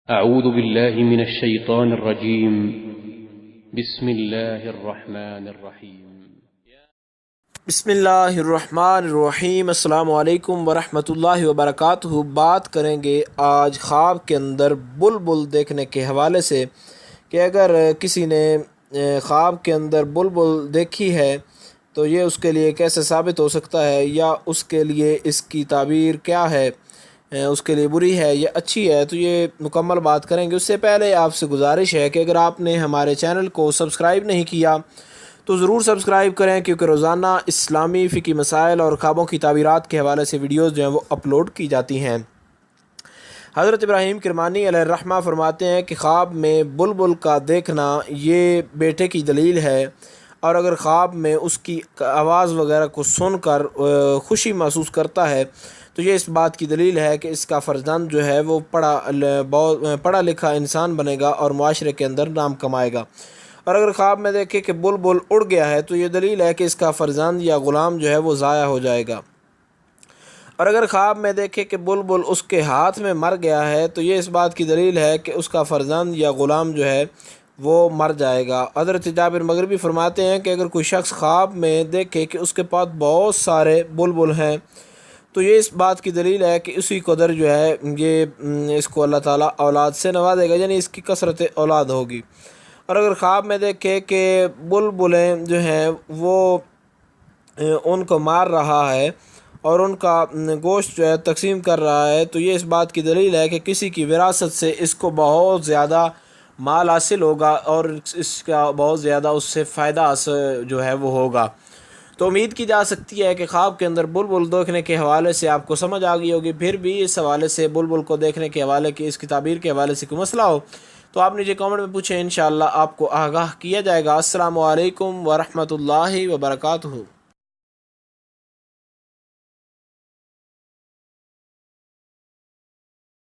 أعوذ بالله من الشيطان الرجيم. بسم الله الرحمن الرحيم. بسم اللہ الرحمن الرحیم۔ السلام علیکم ورحمۃ اللہ وبرکاتہ۔ بات کریں گے آج خواب کے اندر بلبل دیکھنے کے حوالے سے کہ اگر کسی نے خواب کے اندر بلبل دیکھی ہے تو یہ اس کے لیے کیسے ثابت ہو سکتا ہے، یا اس کے لیے اس کی تعبیر کیا ہے، اس کے لیے بری ہے یا اچھی ہے، تو یہ مکمل بات کریں گے۔ اس سے پہلے آپ سے گزارش ہے کہ اگر آپ نے ہمارے چینل کو سبسکرائب نہیں کیا تو ضرور سبسکرائب کریں، کیونکہ روزانہ اسلامی فقہی مسائل اور خوابوں کی تعبیرات کے حوالے سے ویڈیوز جو ہیں وہ اپلوڈ کی جاتی ہیں۔ حضرت ابراہیم کرمانی علیہ الرحمہ فرماتے ہیں کہ خواب میں بلبل کا دیکھنا یہ بیٹے کی دلیل ہے، اور اگر خواب میں اس کی آواز وغیرہ کو سن کر خوشی محسوس کرتا ہے تو یہ اس بات کی دلیل ہے کہ اس کا فرزند جو ہے وہ پڑھا لکھا انسان بنے گا اور معاشرے کے اندر نام کمائے گا۔ اور اگر خواب میں دیکھے کہ بلبل اڑ گیا ہے تو یہ دلیل ہے کہ اس کا فرزند یا غلام جو ہے وہ ضائع ہو جائے گا۔ اور اگر خواب میں دیکھے کہ بلبل اس کے ہاتھ میں مر گیا ہے تو یہ اس بات کی دلیل ہے کہ اس کا فرزند یا غلام جو ہے وہ مر جائے گا۔ حضرت جابر مغربی فرماتے ہیں کہ اگر کوئی شخص خواب میں دیکھے کہ اس کے پاس بہت سارے بلبل ہیں تو یہ اس بات کی دلیل ہے کہ اسی قدر جو ہے یہ اس کو اللہ تعالیٰ اولاد سے نوازے گا، یعنی اس کی کثرت اولاد ہوگی۔ اور اگر خواب میں دیکھے کہ بلبلیں جو ہیں وہ ان کو مار رہا ہے اور ان کا گوشت جو ہے تقسیم کر رہا ہے تو یہ اس بات کی دلیل ہے کہ کسی کی وراثت سے اس کو بہت زیادہ مال حاصل ہوگا اور اس کا بہت زیادہ اس سے فائدہ جو ہے وہ ہوگا۔ تو امید کی جا سکتی ہے کہ خواب کے اندر بلبل دیکھنے کے حوالے سے آپ کو سمجھ آ گئی ہوگی۔ پھر بھی اس حوالے سے بلبل کو دیکھنے کے حوالے کی اس کی تعبیر کے حوالے سے کوئی مسئلہ ہو تو آپ مجھے کامنٹ میں پوچھیں، انشاءاللہ آپ کو آگاہ کیا جائے گا۔ السلام علیکم ورحمۃ اللہ وبرکاتہ۔